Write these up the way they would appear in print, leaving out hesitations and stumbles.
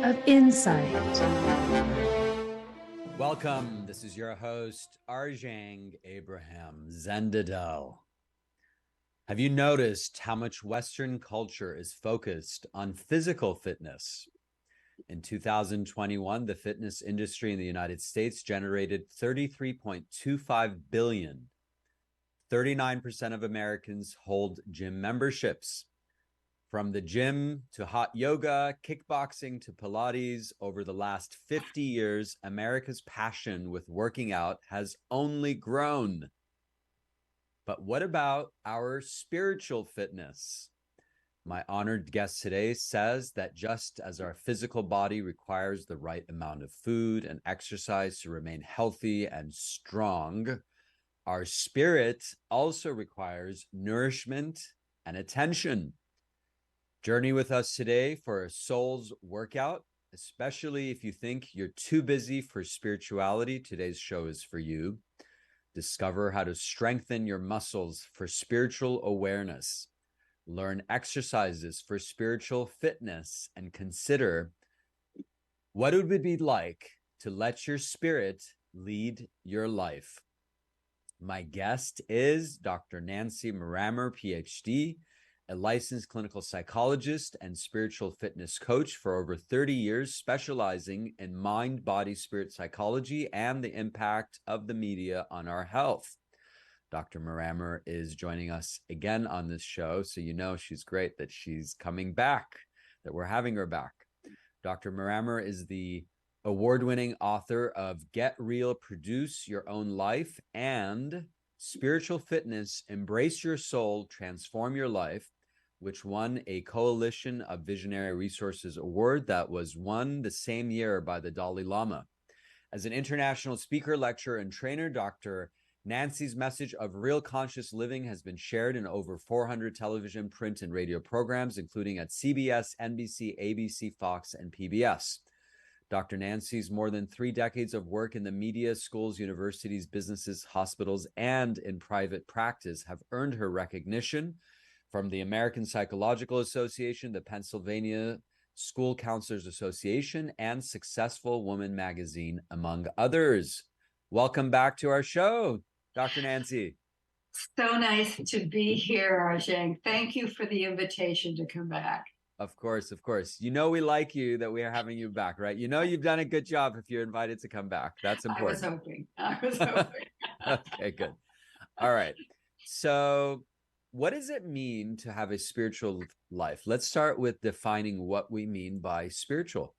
of insight. Welcome. This is your host, Arjang Abraham Zendadel. Have you noticed how much Western culture is focused on physical fitness? In 2021, the fitness industry in the United States generated $33.25 billion. 39% of Americans hold gym memberships. From the gym to hot yoga, kickboxing to Pilates, over the last 50 years, America's passion with working out has only grown. But what about our spiritual fitness? My honored guest today says that just as our physical body requires the right amount of food and exercise to remain healthy and strong, our spirit also requires nourishment and attention. Journey with us today for a soul's workout, especially if you think you're too busy for spirituality. Today's show is for you. Discover how to strengthen your muscles for spiritual awareness. Learn exercises for spiritual fitness and consider what it would be like to let your spirit lead your life. My guest is Dr. Nancy Maramer, PhD, a licensed clinical psychologist and spiritual fitness coach for over 30 years, specializing in mind, body, spirit psychology and the impact of the media on our health. Dr. Maramer is joining us again on this show, so you know she's great that she's coming back, that we're having her back. Dr. Maramer is the award-winning author of Get Real, Produce Your Own Life and Spiritual Fitness, Embrace Your Soul, Transform Your Life, which won a Coalition of Visionary Resources Award that was won the same year by the Dalai Lama. As an international speaker, lecturer, and trainer, Dr. Nancy's message of real conscious living has been shared in over 400 television, print, and radio programs, including at CBS, NBC, ABC, Fox, and PBS. Dr. Nancy's more than 3 decades of work in the media, schools, universities, businesses, hospitals, and in private practice have earned her recognition from the American Psychological Association, the Pennsylvania School Counselors Association, and Successful Woman magazine, among others. Welcome back to our show, Dr. Nancy. So nice to be here, Arjang. Thank you for the invitation to come back. Of course, of course. You know we like you, that we are having you back, right? You know you've done a good job if you're invited to come back. That's important. I was hoping. Okay, good. All right. So what does it mean to have a spiritual life? Let's start with defining what we mean by spiritual.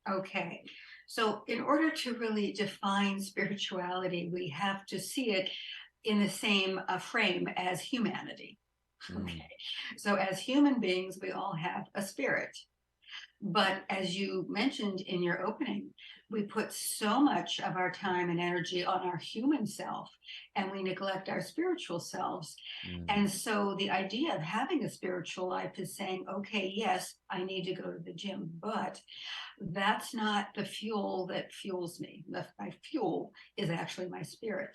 Okay. So in order to really define spirituality, we have to see it in the same frame as humanity. Okay. So as human beings, we all have a spirit. But as you mentioned in your opening, we put so much of our time and energy on our human self, and we neglect our spiritual selves. And so the idea of having a spiritual life is saying, okay, yes, I need to go to the gym, but that's not the fuel that fuels me. My fuel is actually my spirit.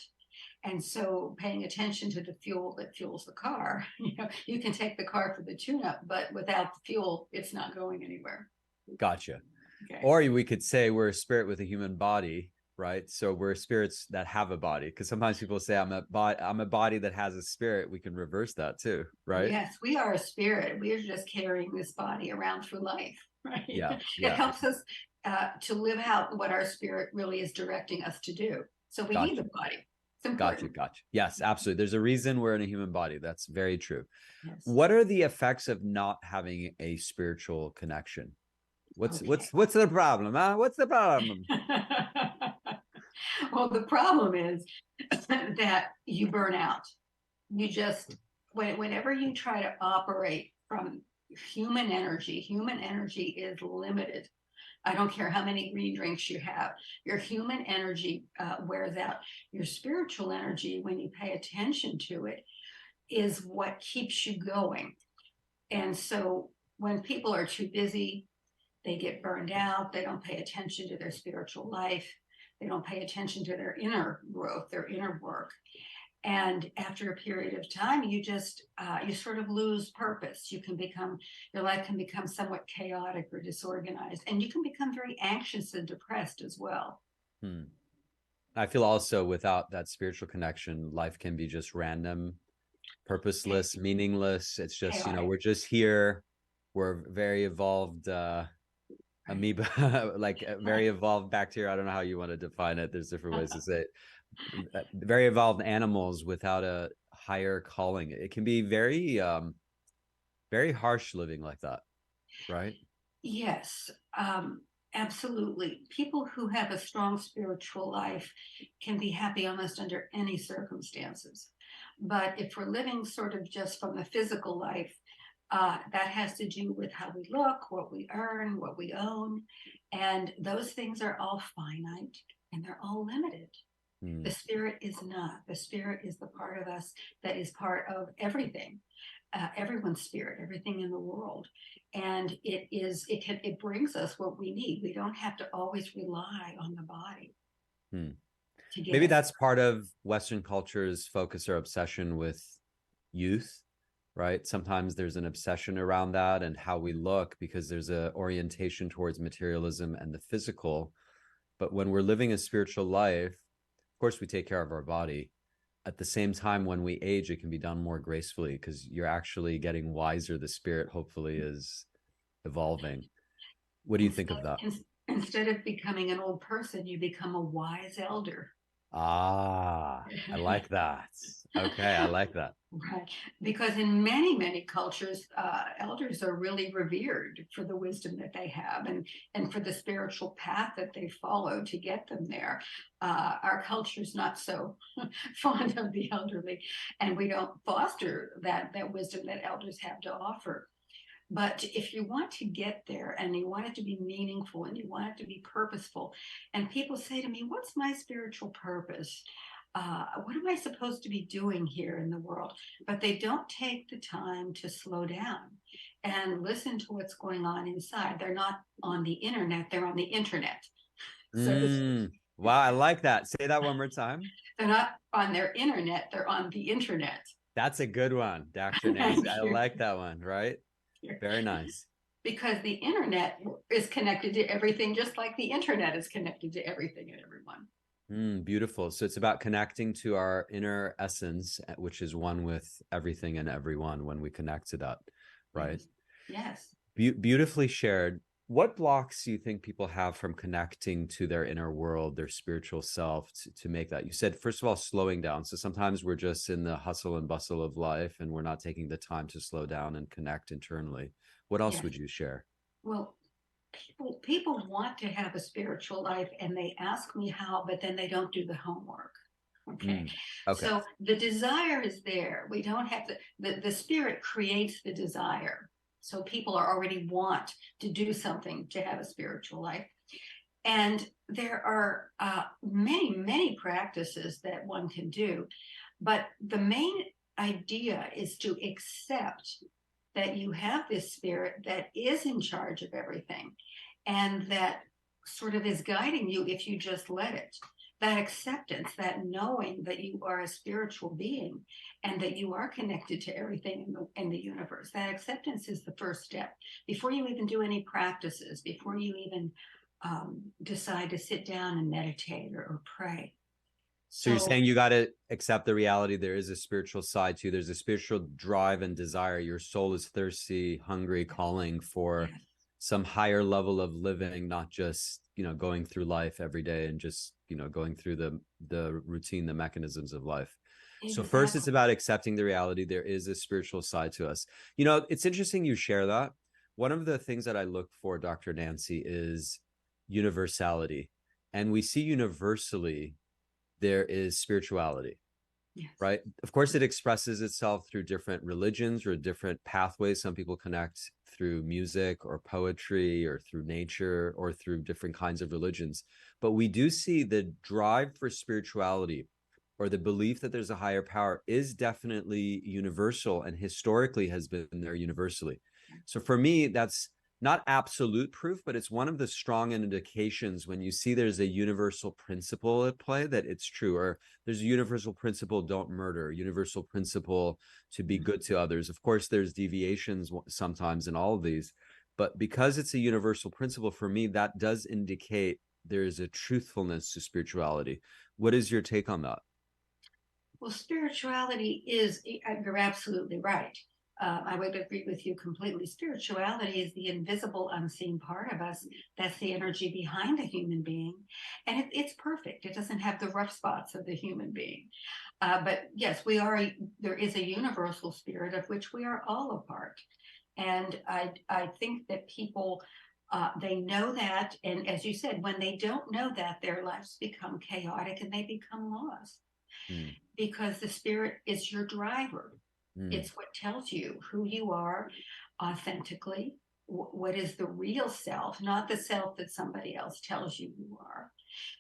And so paying attention to the fuel that fuels the car, you can take the car for the tune-up, but without the fuel, it's not going anywhere. Gotcha. Okay. Or we could say we're a spirit with a human body, right? So we're spirits that have a body, because sometimes people say I'm a body that has a spirit. We can reverse that too, right? Yes, we are a spirit. We are just carrying this body around through life, right? Yeah. It helps us to live out what our spirit really is directing us to do. So we need the body. Gotcha. Yes, absolutely. There's a reason we're in a human body. That's very true. Yes. What are the effects of not having a spiritual connection? What's the problem? Huh? What's the problem? Well, the problem is that you burn out. You just, whenever you try to operate from human energy is limited. I don't care how many green drinks you have. Your human energy wears out. Your spiritual energy, when you pay attention to it, is what keeps you going. And so when people are too busy, they get burned out. They don't pay attention to their spiritual life. They don't pay attention to their inner growth, their inner work. And after a period of time, you just you sort of lose purpose. Your life can become somewhat chaotic or disorganized, and you can become very anxious and depressed as well. I feel also without that spiritual connection, life can be just random, purposeless, meaningless. It's just, Chaotic. we're just here. We're very evolved amoeba, like very evolved bacteria. I don't know how you want to define it. There's different ways to say it. Very evolved animals without a higher calling. It can be very, very harsh living like that, right? Yes, absolutely. People who have a strong spiritual life can be happy almost under any circumstances. But if we're living sort of just from the physical life, that has to do with how we look, what we earn, what we own. And those things are all finite and they're all limited. The spirit is not. The spirit is the part of us that is part of everything, everyone's spirit, everything in the world. And it brings us what we need. We don't have to always rely on the body to get Maybe us. that's part of Western culture's focus or obsession with youth, right? Sometimes there's an obsession around that and how we look because there's a orientation towards materialism and the physical. But when we're living a spiritual life, of course, we take care of our body. At the same time, when we age, it can be done more gracefully because you're actually getting wiser. The spirit hopefully is evolving. What do you think of that? Instead of becoming an old person, you become a wise elder. Ah, I like that. Okay, I like that. Right. Because in many, many cultures, elders are really revered for the wisdom that they have and for the spiritual path that they follow to get them there. Our culture is not so fond of the elderly, and we don't foster that wisdom that elders have to offer. But if you want to get there and you want it to be meaningful and you want it to be purposeful, and people say to me, what's my spiritual purpose? What am I supposed to be doing here in the world? But they don't take the time to slow down and listen to what's going on inside. They're not on the internet, they're on the internet. Wow, I like that. Say that one more time. They're not on their internet, they're on the internet. That's a good one, Dr. Nancy. I like that one, right? Very nice. Because the internet is connected to everything, just like the internet is connected to everything and everyone. Beautiful. So it's about connecting to our inner essence, which is one with everything and everyone when we connect to that, right? Yes. Beautifully shared. What blocks do you think people have from connecting to their inner world, their spiritual self to make that? You said, first of all, slowing down. So sometimes we're just in the hustle and bustle of life and we're not taking the time to slow down and connect internally. What else would you share? Well, people want to have a spiritual life and they ask me how, but then they don't do the homework. Okay. So the desire is there. We don't have the spirit creates the desire. So people are already want to do something to have a spiritual life. And there are many, many practices that one can do. But the main idea is to accept that you have this spirit that is in charge of everything and that sort of is guiding you if you just let it. That acceptance, that knowing that you are a spiritual being and that you are connected to everything in the universe. That acceptance is the first step. Before you even do any practices, before you even decide to sit down and meditate or pray. So you're saying you got to accept the reality there is a spiritual side to you. There's a spiritual drive and desire. Your soul is thirsty, hungry, calling for some higher level of living, not just, going through life every day and just, going through the routine, the mechanisms of life. So first, it's about accepting the reality. There is a spiritual side to us. It's interesting you share that. One of the things that I look for, Dr. Nancy, is universality. And we see universally there is spirituality, right? Of course, it expresses itself through different religions or different pathways. Some people connect through music or poetry or through nature or through different kinds of religions. But we do see the drive for spirituality or the belief that there's a higher power is definitely universal and historically has been there universally. So for me, that's not absolute proof, but it's one of the strong indications when you see there's a universal principle at play that it's true, or there's a universal principle, don't murder, universal principle to be good to others. Of course, there's deviations sometimes in all of these, but because it's a universal principle, for me, that does indicate there is a truthfulness to spirituality. What is your take on that? Well, spirituality is, you're absolutely right. I would agree with you completely. Spirituality is the invisible, unseen part of us. That's the energy behind the human being. And it's perfect. It doesn't have the rough spots of the human being. But yes, there is a universal spirit of which we are all a part. And I think that people, they know that. And as you said, when they don't know that, their lives become chaotic and they become lost. Because the spirit is your driver. It's what tells you who you are authentically, what is the real self, not the self that somebody else tells you you are.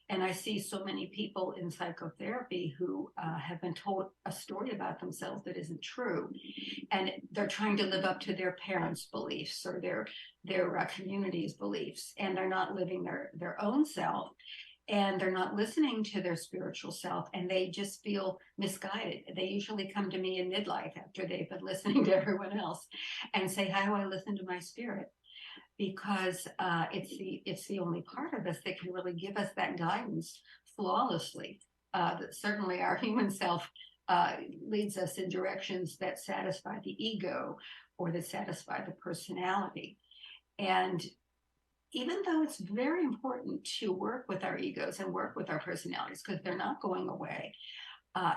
And I see so many people in psychotherapy who have been told a story about themselves that isn't true. And they're trying to live up to their parents' beliefs or their community's beliefs. And they're not living their own self. And they're not listening to their spiritual self, and they just feel misguided. They usually come to me in midlife after they've been listening to everyone else and say, how do I listen to my spirit? Because it's the only part of us that can really give us that guidance flawlessly. Certainly our human self leads us in directions that satisfy the ego or that satisfy the personality. And even though it's very important to work with our egos and work with our personalities, because they're not going away,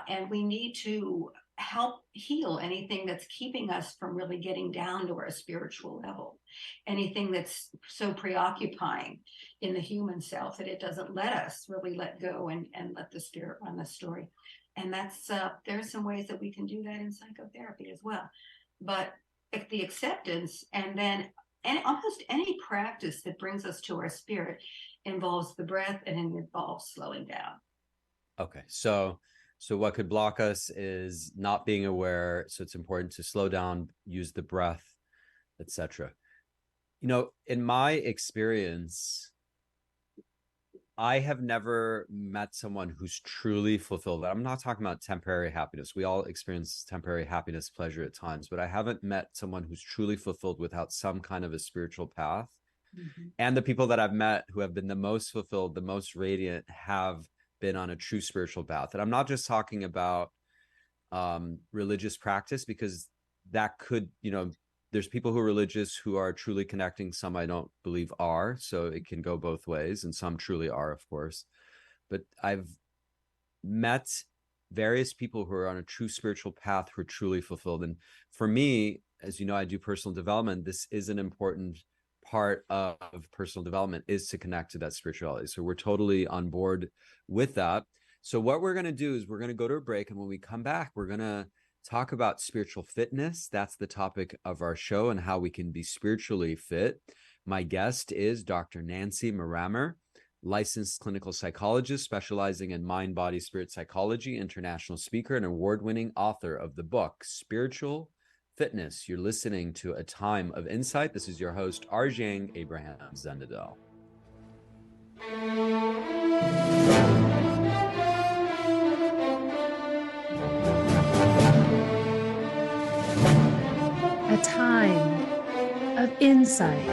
and we need to help heal anything that's keeping us from really getting down to our spiritual level, anything that's so preoccupying in the human self that it doesn't let us really let go and let the spirit run the story. And that's there's some ways that we can do that in psychotherapy as well. But the acceptance, and then almost any practice that brings us to our spirit involves the breath, and it involves slowing down. Okay, so what could block us is not being aware. So it's important to slow down, use the breath, etc. In my experience, I have never met someone who's truly fulfilled. I'm not talking about temporary happiness. We all experience temporary happiness, pleasure at times, but I haven't met someone who's truly fulfilled without some kind of a spiritual path. And the people that I've met who have been the most fulfilled, the most radiant, have been on a true spiritual path. And I'm not just talking about religious practice, because that could, there's people who are religious who are truly connecting. Some I don't believe are. So it can go both ways. And some truly are, of course. But I've met various people who are on a true spiritual path who are truly fulfilled. And for me, as you know, I do personal development. This is an important part of personal development, is to connect to that spirituality. So we're totally on board with that. So what we're going to do is we're going to go to a break. And when we come back, we're going to talk about spiritual fitness. That's the topic of our show, and how we can be spiritually fit. My guest is Dr. Nancy Maramer, licensed clinical psychologist specializing in mind, body, spirit psychology, international speaker, and award-winning author of the book Spiritual Fitness. You're listening to A Time of Insight. This is your host, Arjang Abraham Zendadel. A Time of Insight.